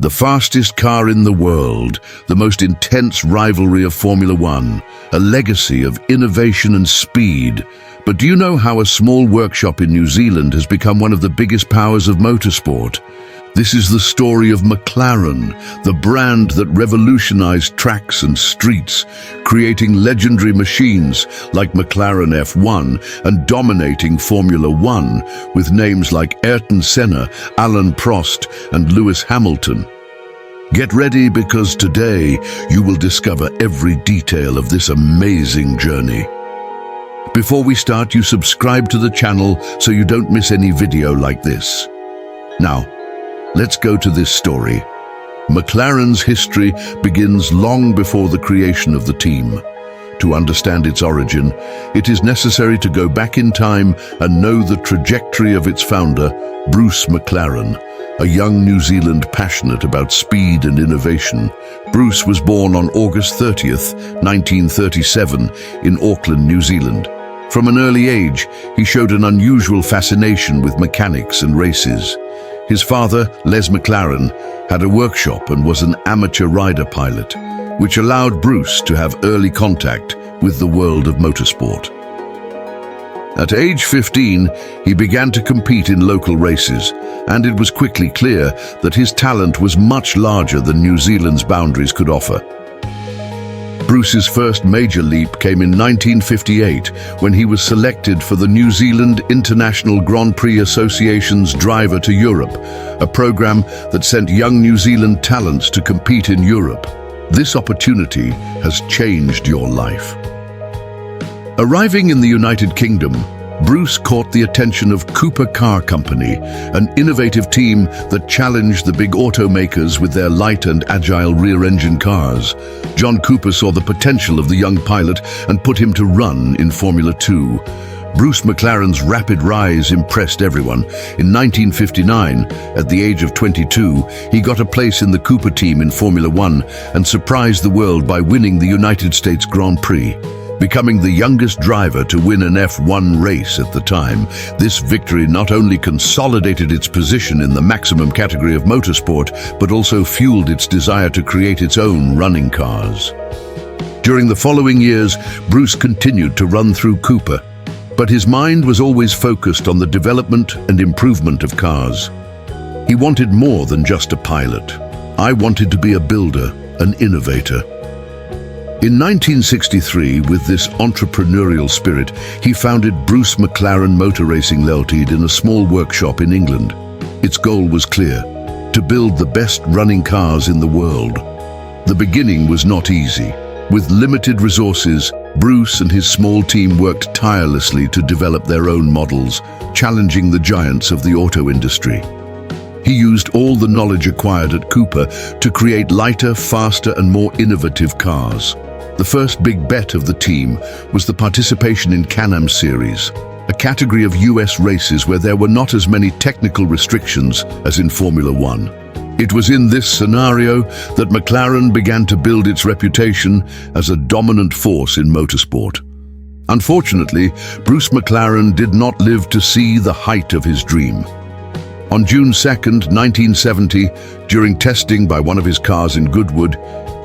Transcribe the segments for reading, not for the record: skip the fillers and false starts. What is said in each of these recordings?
The fastest car in the world, the most intense rivalry of Formula One, a legacy of innovation and speed. But do you know how a small workshop in New Zealand has become one of the biggest powers of motorsport? This is the story of McLaren, the brand that revolutionized tracks and streets, creating legendary machines like McLaren F1 and dominating Formula One with names like Ayrton Senna, Alain Prost, and Lewis Hamilton. Get ready, because today you will discover every detail of this amazing journey. Before we start, you subscribe to the channel so you don't miss any video like this. Now, let's go to this story. McLaren's history begins long before the creation of the team. To understand its origin, it is necessary to go back in time and know the trajectory of its founder, Bruce McLaren, a young New Zealand passionate about speed and innovation. Bruce was born on August 30th, 1937, in Auckland, New Zealand. From an early age, he showed an unusual fascination with mechanics and races. His father, Les McLaren, had a workshop and was an amateur rider pilot, which allowed Bruce to have early contact with the world of motorsport. At age 15, he began to compete in local races, and it was quickly clear that his talent was much larger than New Zealand's boundaries could offer. Bruce's first major leap came in 1958 when he was selected for the New Zealand International Grand Prix Association's Driver to Europe, a program that sent young New Zealand talents to compete in Europe. This opportunity has changed your life. Arriving in the United Kingdom, Bruce caught the attention of Cooper Car Company, an innovative team that challenged the big automakers with their light and agile rear-engine cars. John Cooper saw the potential of the young pilot and put him to run in Formula 2. Bruce McLaren's rapid rise impressed everyone. In 1959, at the age of 22, he got a place in the Cooper team in Formula 1 and surprised the world by winning the United States Grand Prix. Becoming the youngest driver to win an F1 race at the time, this victory not only consolidated its position in the maximum category of motorsport, but also fueled its desire to create its own running cars. During the following years, Bruce continued to run through Cooper, but his mind was always focused on the development and improvement of cars. He wanted more than just a pilot. "I wanted to be a builder, an innovator." In 1963, with this entrepreneurial spirit, he founded Bruce McLaren Motor Racing Ltd in a small workshop in England. Its goal was clear: to build the best running cars in the world. The beginning was not easy. With limited resources, Bruce and his small team worked tirelessly to develop their own models, challenging the giants of the auto industry. He used all the knowledge acquired at Cooper to create lighter, faster, and more innovative cars. The first big bet of the team was the participation in Can-Am Series, a category of US races where there were not as many technical restrictions as in Formula One. It was in this scenario that McLaren began to build its reputation as a dominant force in motorsport. Unfortunately, Bruce McLaren did not live to see the height of his dream. On June 2nd, 1970, during testing by one of his cars in Goodwood,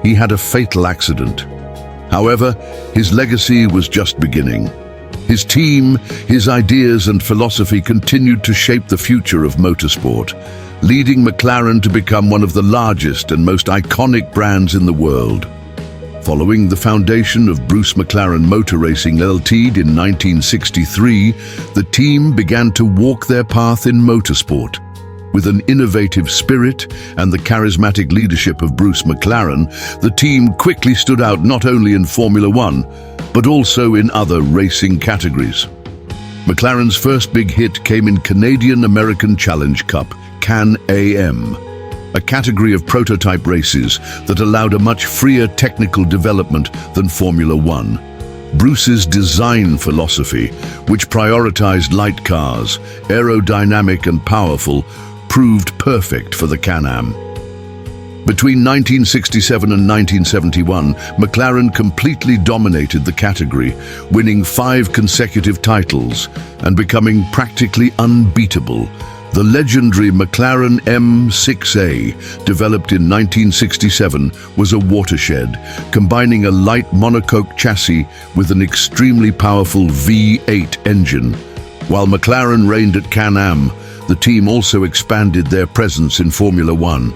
he had a fatal accident. However, his legacy was just beginning. His team, his ideas and philosophy continued to shape the future of motorsport, leading McLaren to become one of the largest and most iconic brands in the world. Following the foundation of Bruce McLaren Motor Racing Ltd in 1963, the team began to walk their path in motorsport. With an innovative spirit and the charismatic leadership of Bruce McLaren, the team quickly stood out not only in Formula One, but also in other racing categories. McLaren's first big hit came in Canadian American Challenge Cup, Can-Am, a category of prototype races that allowed a much freer technical development than Formula One. Bruce's design philosophy, which prioritized light cars, aerodynamic and powerful, proved perfect for the Can-Am. Between 1967 and 1971, McLaren completely dominated the category, winning 5 consecutive titles and becoming practically unbeatable, The legendary McLaren M6A, developed in 1967, was a watershed, combining a light monocoque chassis with an extremely powerful V8 engine. While McLaren reigned at Can-Am, the team also expanded their presence in Formula One.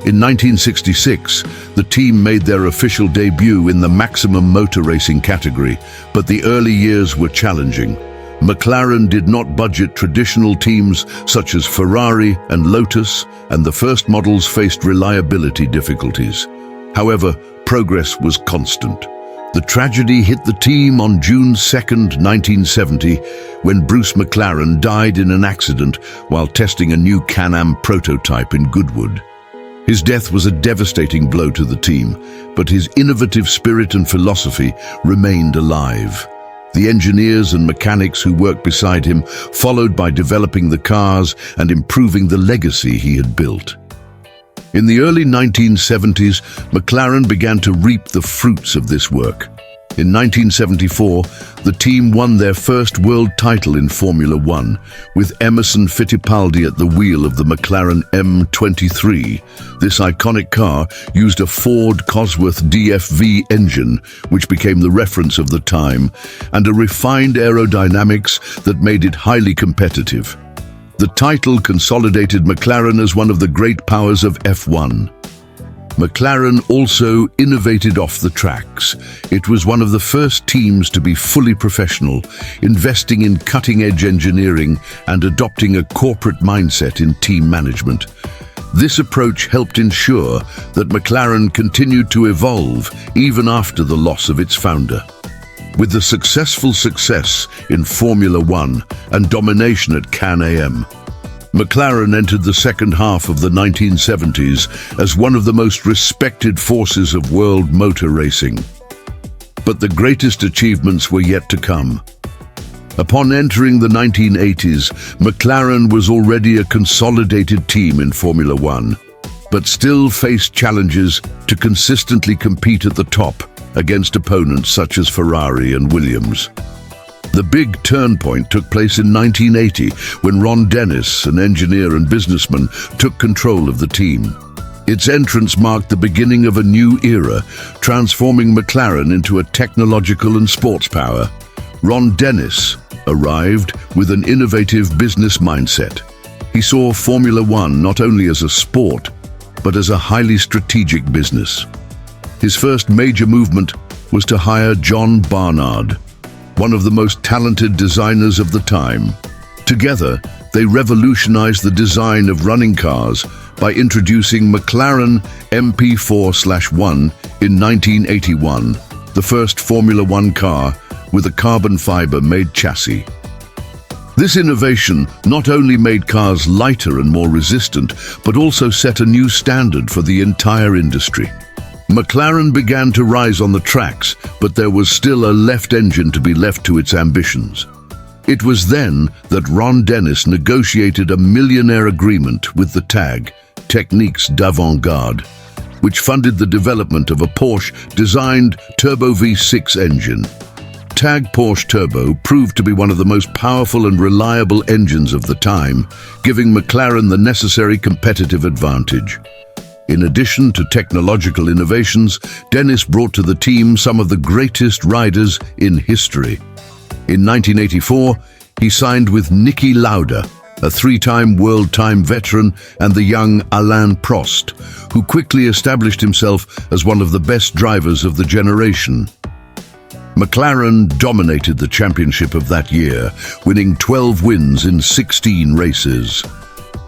In 1966, the team made their official debut in the maximum motor racing category, but the early years were challenging. McLaren did not budget traditional teams such as Ferrari and Lotus, and the first models faced reliability difficulties. However, progress was constant. The tragedy hit the team on June 2, 1970, when Bruce McLaren died in an accident while testing a new Can-Am prototype in Goodwood. His death was a devastating blow to the team, but his innovative spirit and philosophy remained alive. The engineers and mechanics who worked beside him followed by developing the cars and improving the legacy he had built. In the early 1970s, McLaren began to reap the fruits of this work. In 1974, the team won their first world title in Formula One, with Emerson Fittipaldi at the wheel of the McLaren M23. This iconic car used a Ford Cosworth DFV engine, which became the reference of the time, and a refined aerodynamics that made it highly competitive. The title consolidated McLaren as one of the great powers of F1. McLaren also innovated off the tracks. It was one of the first teams to be fully professional, investing in cutting-edge engineering and adopting a corporate mindset in team management. This approach helped ensure that McLaren continued to evolve even after the loss of its founder. With the success in Formula One and domination at Can-Am, McLaren entered the second half of the 1970s as one of the most respected forces of world motor racing. But the greatest achievements were yet to come. Upon entering the 1980s, McLaren was already a consolidated team in Formula One, but still faced challenges to consistently compete at the top against opponents such as Ferrari and Williams. The big turn point took place in 1980 when Ron Dennis, an engineer and businessman, took control of the team. Its entrance marked the beginning of a new era, transforming McLaren into a technological and sports power. Ron Dennis arrived with an innovative business mindset. He saw Formula One not only as a sport, but as a highly strategic business. His first major movement was to hire John Barnard, one of the most talented designers of the time. Together, they revolutionized the design of running cars by introducing McLaren MP4/1 in 1981, the first Formula One car with a carbon fiber-made chassis. This innovation not only made cars lighter and more resistant, but also set a new standard for the entire industry. McLaren began to rise on the tracks, but there was still a left engine to be left to its ambitions. It was then that Ron Dennis negotiated a millionaire agreement with the TAG, Techniques d'Avant-Garde, which funded the development of a Porsche-designed Turbo V6 engine. TAG Porsche Turbo proved to be one of the most powerful and reliable engines of the time, giving McLaren the necessary competitive advantage. In addition to technological innovations, Dennis brought to the team some of the greatest riders in history. In 1984, he signed with Niki Lauda, a three-time world time veteran, and the young Alain Prost, who quickly established himself as one of the best drivers of the generation. McLaren dominated the championship of that year, winning 12 wins in 16 races.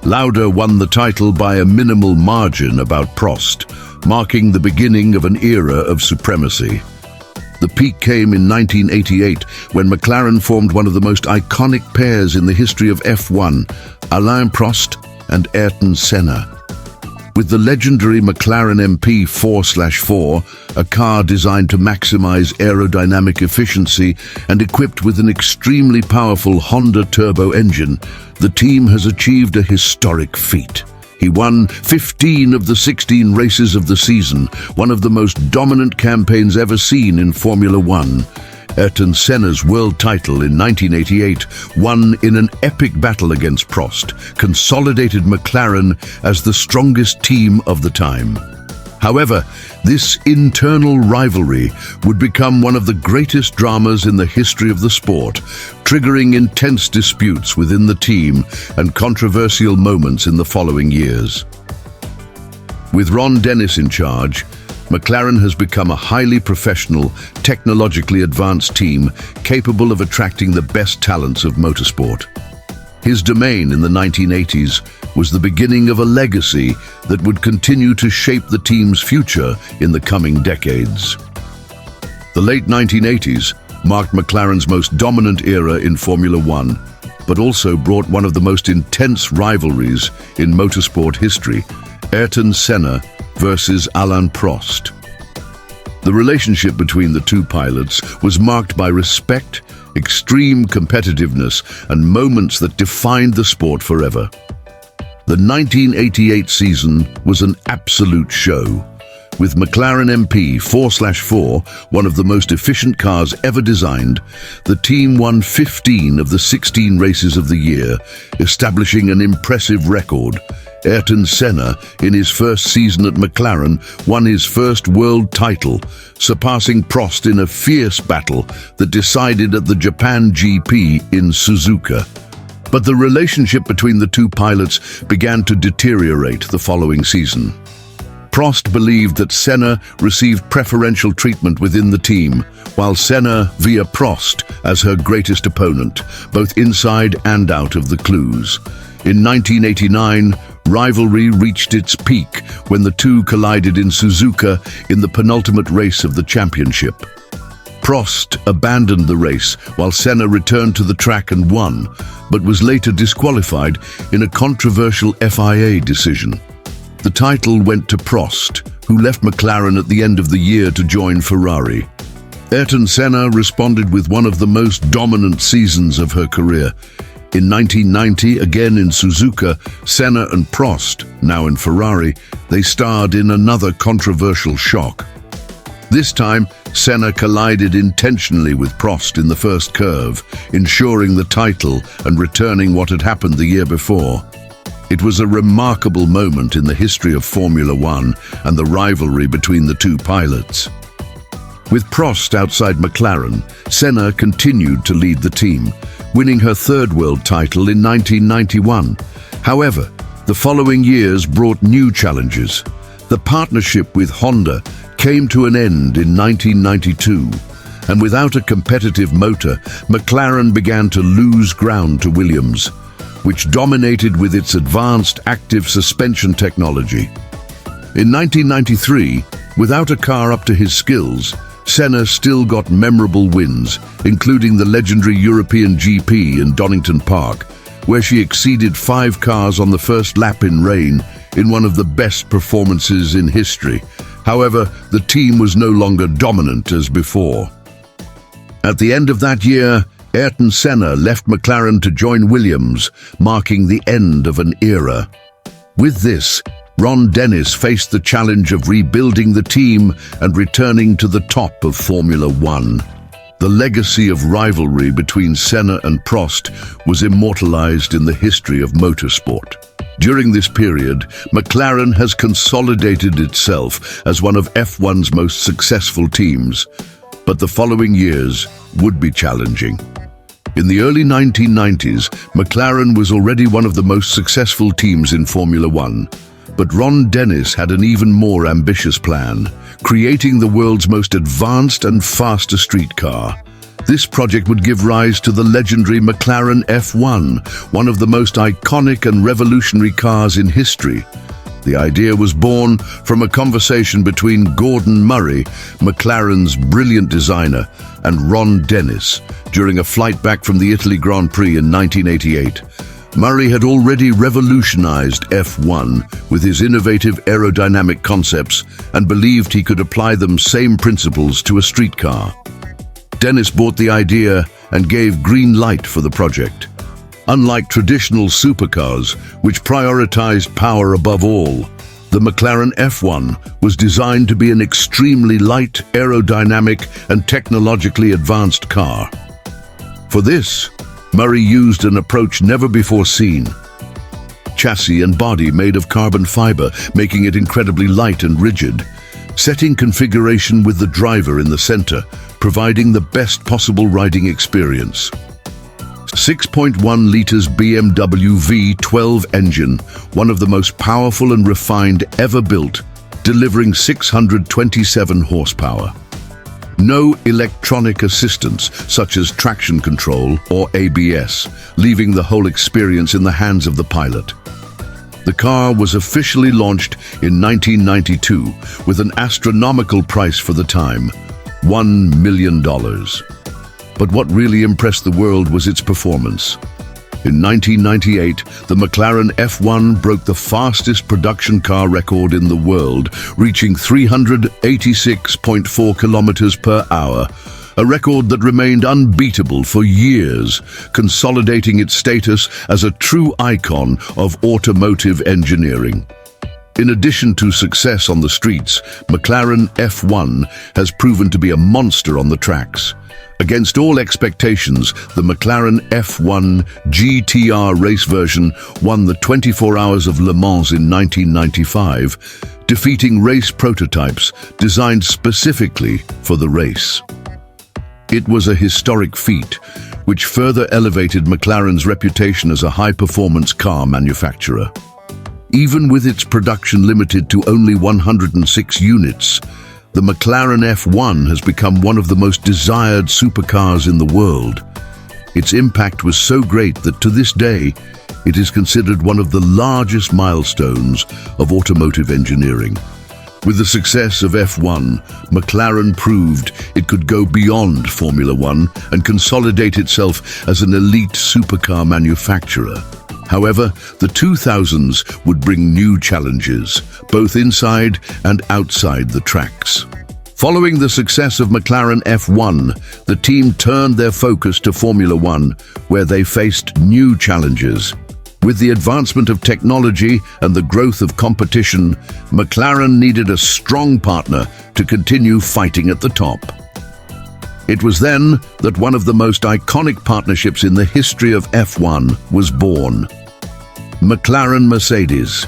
Lauda won the title by a minimal margin about Prost, marking the beginning of an era of supremacy. The peak came in 1988 when McLaren formed one of the most iconic pairs in the history of F1, Alain Prost and Ayrton Senna. With the legendary McLaren MP4/4, a car designed to maximize aerodynamic efficiency and equipped with an extremely powerful Honda turbo engine, the team has achieved a historic feat. He won 15 of the 16 races of the season, one of the most dominant campaigns ever seen in Formula One. Ayrton Senna's world title in 1988, won in an epic battle against Prost, consolidated McLaren as the strongest team of the time. However, this internal rivalry would become one of the greatest dramas in the history of the sport, triggering intense disputes within the team and controversial moments in the following years. With Ron Dennis in charge, McLaren has become a highly professional, technologically advanced team capable of attracting the best talents of motorsport. His domain in the 1980s was the beginning of a legacy that would continue to shape the team's future in the coming decades. The late 1980s marked McLaren's most dominant era in Formula One, but also brought one of the most intense rivalries in motorsport history, Ayrton Senna versus Alain Prost. The relationship between the two pilots was marked by respect, extreme competitiveness, and moments that defined the sport forever. The 1988 season was an absolute show. With McLaren MP 4/4, one of the most efficient cars ever designed, the team won 15 of the 16 races of the year, establishing an impressive record. Ayrton Senna, in his first season at McLaren, won his first world title, surpassing Prost in a fierce battle that decided at the Japan GP in Suzuka. But the relationship between the two pilots began to deteriorate the following season. Prost believed that Senna received preferential treatment within the team, while Senna via Prost as her greatest opponent, both inside and out of the clues. In 1989, rivalry reached its peak when the two collided in Suzuka in the penultimate race of the championship. Prost abandoned the race while Senna returned to the track and won, but was later disqualified in a controversial FIA decision. The title went to Prost, who left McLaren at the end of the year to join Ferrari. Ayrton Senna responded with one of the most dominant seasons of her career. In 1990, again in Suzuka, Senna and Prost, now in Ferrari, they starred in another controversial shock. This time, Senna collided intentionally with Prost in the first curve, ensuring the title and returning what had happened the year before. It was a remarkable moment in the history of Formula One and the rivalry between the two pilots. With Prost outside McLaren, Senna continued to lead the team, winning her third world title in 1991. However, the following years brought new challenges. The partnership with Honda came to an end in 1992, and without a competitive motor, McLaren began to lose ground to Williams, which dominated with its advanced active suspension technology. In 1993, without a car up to his skills, Senna still got memorable wins, including the legendary European GP in Donington Park, where she exceeded 5 cars on the first lap in rain in one of the best performances in history. However, the team was no longer dominant as before. At the end of that year, Ayrton Senna left McLaren to join Williams, marking the end of an era. With this, Ron Dennis faced the challenge of rebuilding the team and returning to the top of Formula One. The legacy of rivalry between Senna and Prost was immortalized in the history of motorsport. During this period, McLaren has consolidated itself as one of F1's most successful teams, but the following years would be challenging. In the early 1990s, McLaren was already one of the most successful teams in Formula One. But Ron Dennis had an even more ambitious plan, creating the world's most advanced and faster street car. This project would give rise to the legendary McLaren F1, one of the most iconic and revolutionary cars in history. The idea was born from a conversation between Gordon Murray, McLaren's brilliant designer, and Ron Dennis during a flight back from the Italy Grand Prix in 1988. Murray had already revolutionized F1 with his innovative aerodynamic concepts and believed he could apply them same principles to a street car. Dennis bought the idea and gave green light for the project. Unlike traditional supercars, which prioritized power above all, The McLaren F1 was designed to be an extremely light, aerodynamic, and technologically advanced car. For this, Murray used an approach never before seen. Chassis and body made of carbon fiber, making it incredibly light and rigid. Setting configuration with the driver in the center, providing the best possible riding experience. 6.1 liters BMW V12 engine, one of the most powerful and refined ever built, delivering 627 horsepower. No electronic assistance, such as traction control or ABS, leaving the whole experience in the hands of the pilot. The car was officially launched in 1992 with an astronomical price for the time, $1 million. But what really impressed the world was its performance. In 1998, the McLaren F1 broke the fastest production car record in the world, reaching 386.4 kilometers per hour, a record that remained unbeatable for years, consolidating its status as a true icon of automotive engineering. In addition to success on the streets, McLaren F1 has proven to be a monster on the tracks. Against all expectations, the McLaren F1 GTR race version won the 24 Hours of Le Mans in 1995, defeating race prototypes designed specifically for the race. It was a historic feat, which further elevated McLaren's reputation as a high-performance car manufacturer. Even with its production limited to only 106 units, the McLaren F1 has become one of the most desired supercars in the world. Its impact was so great that to this day, it is considered one of the largest milestones of automotive engineering. With the success of F1, McLaren proved it could go beyond Formula One and consolidate itself as an elite supercar manufacturer. However, the 2000s would bring new challenges, both inside and outside the tracks. Following the success of McLaren F1, the team turned their focus to Formula One, where they faced new challenges. With the advancement of technology and the growth of competition, McLaren needed a strong partner to continue fighting at the top. It was then that one of the most iconic partnerships in the history of F1 was born. McLaren-Mercedes.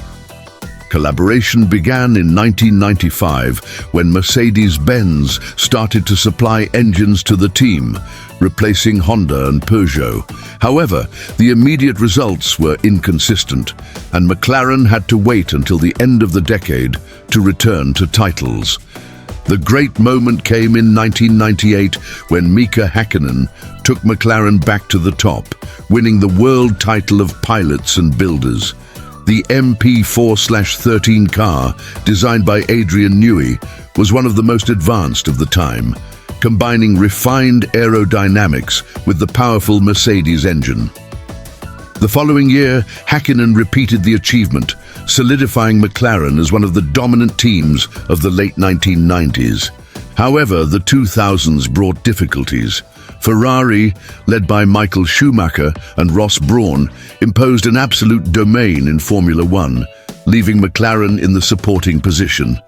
Collaboration began in 1995 when Mercedes-Benz started to supply engines to the team, replacing Honda and Peugeot. However, the immediate results were inconsistent, and McLaren had to wait until the end of the decade to return to titles. The great moment came in 1998 when Mika Häkkinen took McLaren back to the top, winning the world title of pilots and builders. The MP4/13 car, designed by Adrian Newey, was one of the most advanced of the time, combining refined aerodynamics with the powerful Mercedes engine. The following year, Häkkinen repeated the achievement, solidifying McLaren as one of the dominant teams of the late 1990s. However, the 2000s brought difficulties. Ferrari, led by Michael Schumacher and Ross Brawn, imposed an absolute domain in Formula One, leaving McLaren in the supporting position.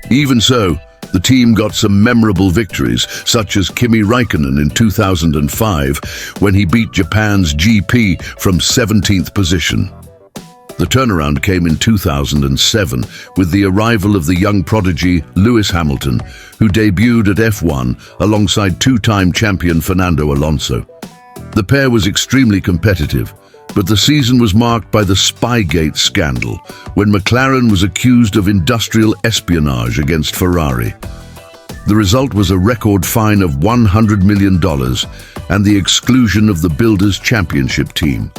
Even so, the team got some memorable victories, such as Kimi Räikkönen in 2005, when he beat Japan's GP from 17th position. The turnaround came in 2007 with the arrival of the young prodigy Lewis Hamilton, who debuted at F1 alongside two-time champion Fernando Alonso. The pair was extremely competitive, but the season was marked by the Spygate scandal, when McLaren was accused of industrial espionage against Ferrari. The result was a record fine of $100 million and the exclusion of the Builders' Championship team.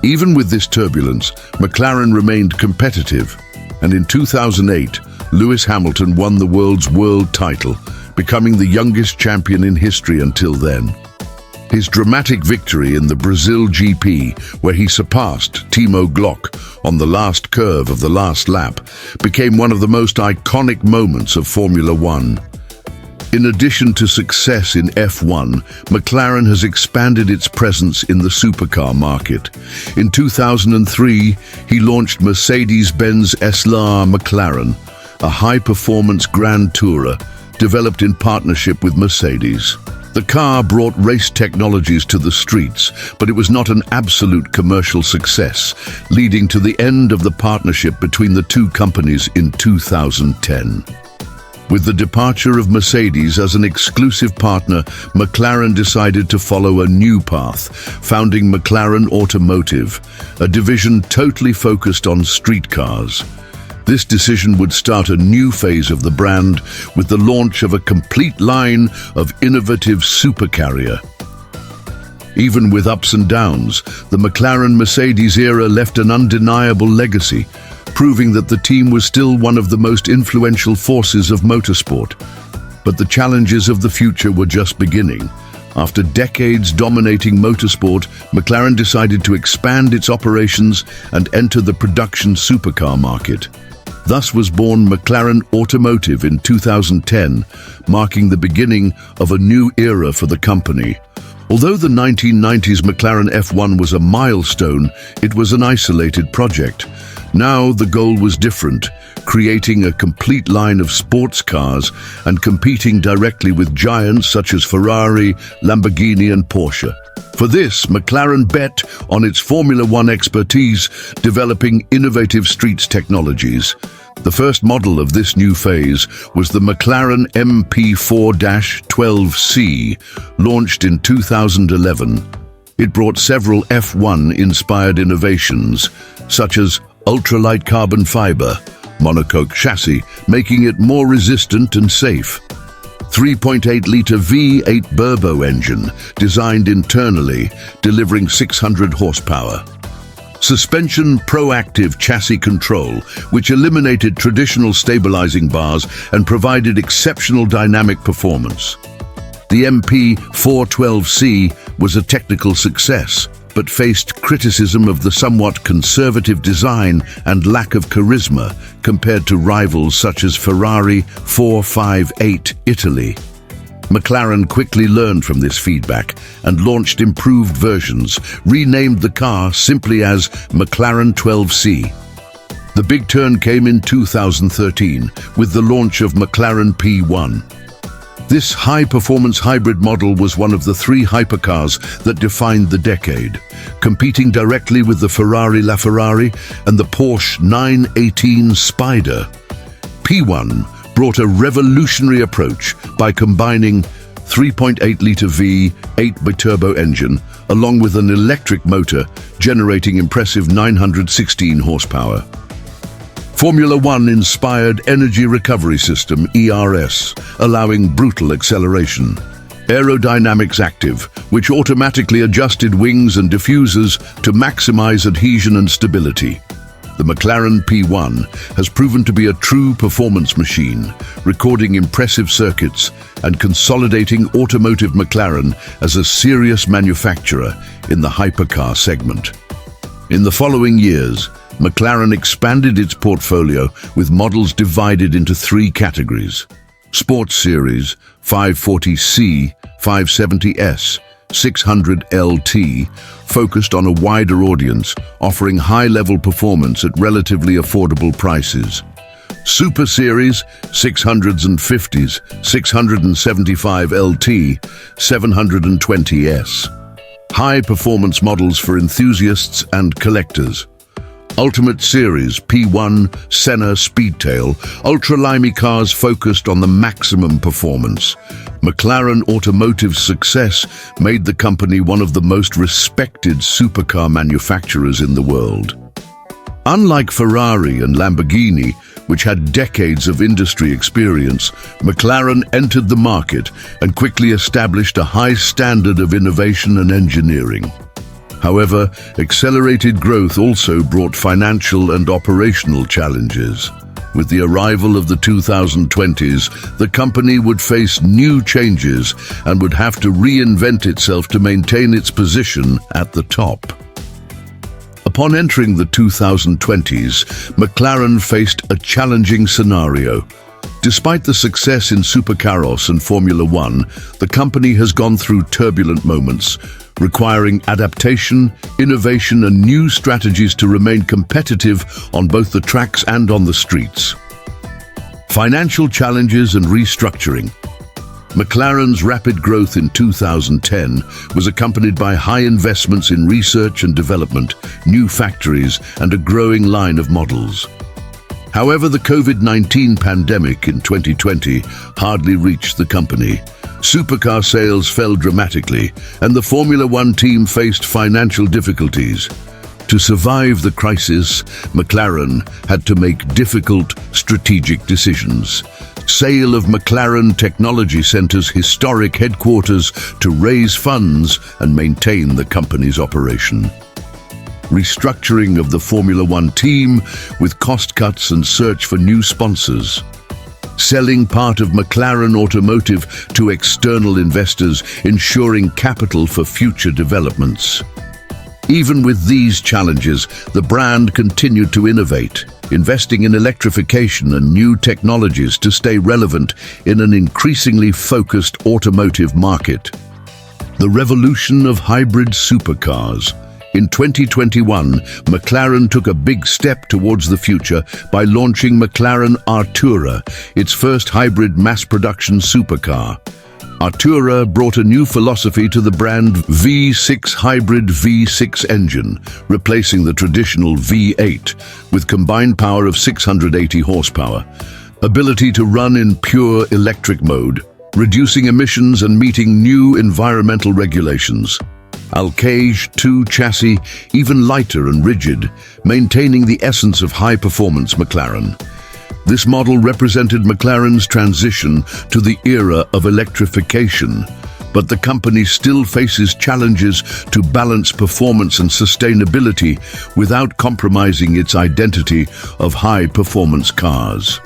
Even with this turbulence, McLaren remained competitive, and in 2008, Lewis Hamilton won the world title, becoming the youngest champion in history until then. His dramatic victory in the Brazil GP, where he surpassed Timo Glock on the last curve of the last lap, became one of the most iconic moments of Formula One. In addition to success in F1, McLaren has expanded its presence in the supercar market. In 2003, he launched Mercedes-Benz SLR McLaren, a high-performance Grand Tourer developed in partnership with Mercedes. The car brought race technologies to the streets, but it was not an absolute commercial success, leading to the end of the partnership between the two companies in 2010. With the departure of Mercedes as an exclusive partner, McLaren decided to follow a new path, founding McLaren Automotive, a division totally focused on street cars. This decision would start a new phase of the brand with the launch of a complete line of innovative supercarrier. Even with ups and downs, the McLaren-Mercedes era left an undeniable legacy, proving that the team was still one of the most influential forces of motorsport. But the challenges of the future were just beginning. After decades dominating motorsport, McLaren decided to expand its operations and enter the production supercar market. Thus was born McLaren Automotive in 2010, marking the beginning of a new era for the company. Although the 1990s McLaren F1 was a milestone, it was an isolated project. Now the goal was different, creating a complete line of sports cars and competing directly with giants such as Ferrari, Lamborghini and Porsche. For this, McLaren bet on its Formula One expertise, developing innovative streets technologies. The first model of this new phase was the McLaren MP4-12C, launched in 2011. It brought several F1-inspired innovations, such as ultralight carbon fiber, monocoque chassis, making it more resistant and safe. 3.8-litre V8 turbo engine, designed internally, delivering 600 horsepower. Suspension proactive chassis control, which eliminated traditional stabilizing bars and provided exceptional dynamic performance. The MP412C was a technical success, but faced criticism of the somewhat conservative design and lack of charisma compared to rivals such as Ferrari 458 Italy. McLaren quickly learned from this feedback and launched improved versions, renamed the car simply as McLaren 12C. The big turn came in 2013 with the launch of McLaren P1. This high-performance hybrid model was one of the three hypercars that defined the decade, competing directly with the Ferrari LaFerrari and the Porsche 918 Spyder. P1 brought a revolutionary approach by combining 3.8-litre V8 biturbo engine along with an electric motor generating impressive 916 horsepower. Formula One inspired energy recovery system ERS, allowing brutal acceleration. Aerodynamics active, which automatically adjusted wings and diffusers to maximize adhesion and stability. The McLaren P1 has proven to be a true performance machine, recording impressive circuits and consolidating automotive McLaren as a serious manufacturer in the hypercar segment. In the following years, McLaren expanded its portfolio with models divided into three categories: Sports Series, 540C, 570S, 600LT, focused on a wider audience, offering high-level performance at relatively affordable prices. Super Series, 600s and 50s, 675LT, 720S. High-performance models for enthusiasts and collectors. Ultimate Series, P1, Senna, Speedtail, ultra-limey cars focused on the maximum performance. McLaren Automotive's success made the company one of the most respected supercar manufacturers in the world. Unlike Ferrari and Lamborghini, which had decades of industry experience, McLaren entered the market and quickly established a high standard of innovation and engineering. However, accelerated growth also brought financial and operational challenges. With the arrival of the 2020s, the company would face new changes and would have to reinvent itself to maintain its position at the top. Upon entering the 2020s, McLaren faced a challenging scenario. Despite the success in Supercars and Formula One, the company has gone through turbulent moments, requiring adaptation, innovation and new strategies to remain competitive on both the tracks and on the streets. Financial challenges and restructuring. McLaren's rapid growth in 2010 was accompanied by high investments in research and development, new factories, and a growing line of models. However, the COVID-19 pandemic in 2020 hardly reached the company. Supercar sales fell dramatically, and the Formula One team faced financial difficulties. To survive the crisis, McLaren had to make difficult strategic decisions. Sale of McLaren Technology Center's historic headquarters to raise funds and maintain the company's operation. Restructuring of the Formula One team with cost cuts and search for new sponsors. Selling part of McLaren Automotive to external investors, ensuring capital for future developments. Even with these challenges, the brand continued to innovate, investing in electrification and new technologies to stay relevant in an increasingly focused automotive market. The revolution of hybrid supercars. In 2021, McLaren took a big step towards the future by launching McLaren Artura, its first hybrid mass-production supercar. Artura brought a new philosophy to the brand V6 hybrid V6 engine, replacing the traditional V8 with combined power of 680 horsepower. Ability to run in pure electric mode, reducing emissions and meeting new environmental regulations. Alcage 2 chassis, even lighter and rigid, maintaining the essence of high-performance McLaren. This model represented McLaren's transition to the era of electrification, but the company still faces challenges to balance performance and sustainability without compromising its identity of high-performance cars.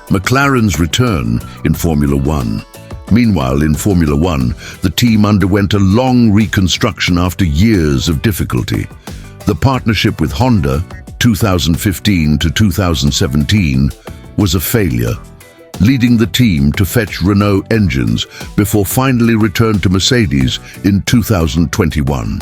McLaren's return in Formula One. Meanwhile, in Formula One, the team underwent a long reconstruction after years of difficulty. The partnership with Honda, 2015 to 2017, was a failure, leading the team to fetch Renault engines before finally returned to Mercedes in 2021.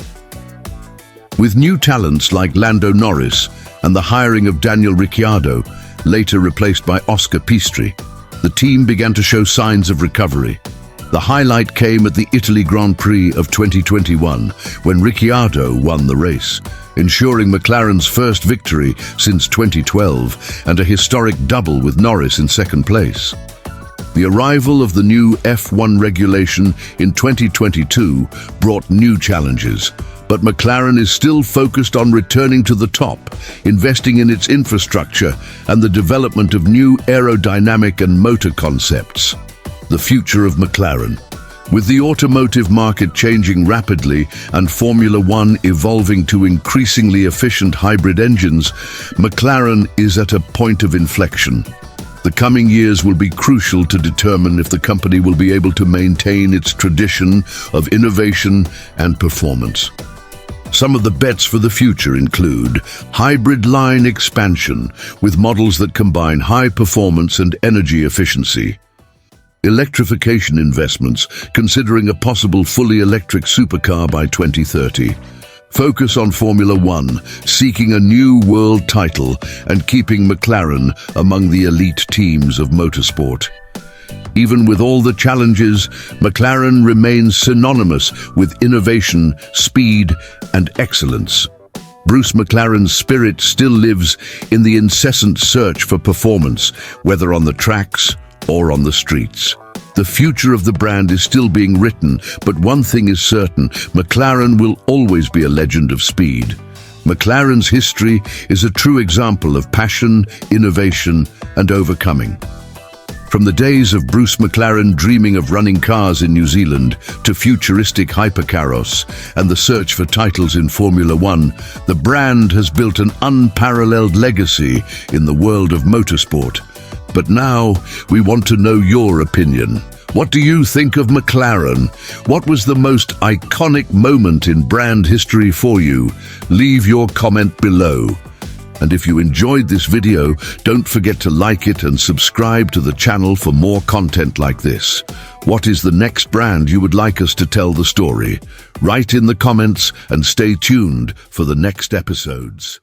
With new talents like Lando Norris and the hiring of Daniel Ricciardo, later replaced by Oscar Piastri, the team began to show signs of recovery. The highlight came at the Italy Grand Prix of 2021, when Ricciardo won the race, ensuring McLaren's first victory since 2012 and a historic double with Norris in second place. The arrival of the new F1 regulation in 2022 brought new challenges, but McLaren is still focused on returning to the top, investing in its infrastructure and the development of new aerodynamic and motor concepts. The future of McLaren. With the automotive market changing rapidly and Formula One evolving to increasingly efficient hybrid engines, McLaren is at a point of inflection. The coming years will be crucial to determine if the company will be able to maintain its tradition of innovation and performance. Some of the bets for the future include hybrid line expansion with models that combine high performance and energy efficiency. Electrification investments, considering a possible fully electric supercar by 2030. Focus on Formula One, seeking a new world title and keeping McLaren among the elite teams of motorsport. Even with all the challenges, McLaren remains synonymous with innovation, speed, and excellence. Bruce McLaren's spirit still lives in the incessant search for performance, whether on the tracks or on the streets. The future of the brand is still being written, but one thing is certain: McLaren will always be a legend of speed. McLaren's history is a true example of passion, innovation, and overcoming. From the days of Bruce McLaren dreaming of running cars in New Zealand to futuristic hypercarros and the search for titles in Formula One, the brand has built an unparalleled legacy in the world of motorsport. But now, we want to know your opinion. What do you think of McLaren? What was the most iconic moment in brand history for you? Leave your comment below. And if you enjoyed this video, don't forget to like it and subscribe to the channel for more content like this. What is the next brand you would like us to tell the story? Write in the comments and stay tuned for the next episodes.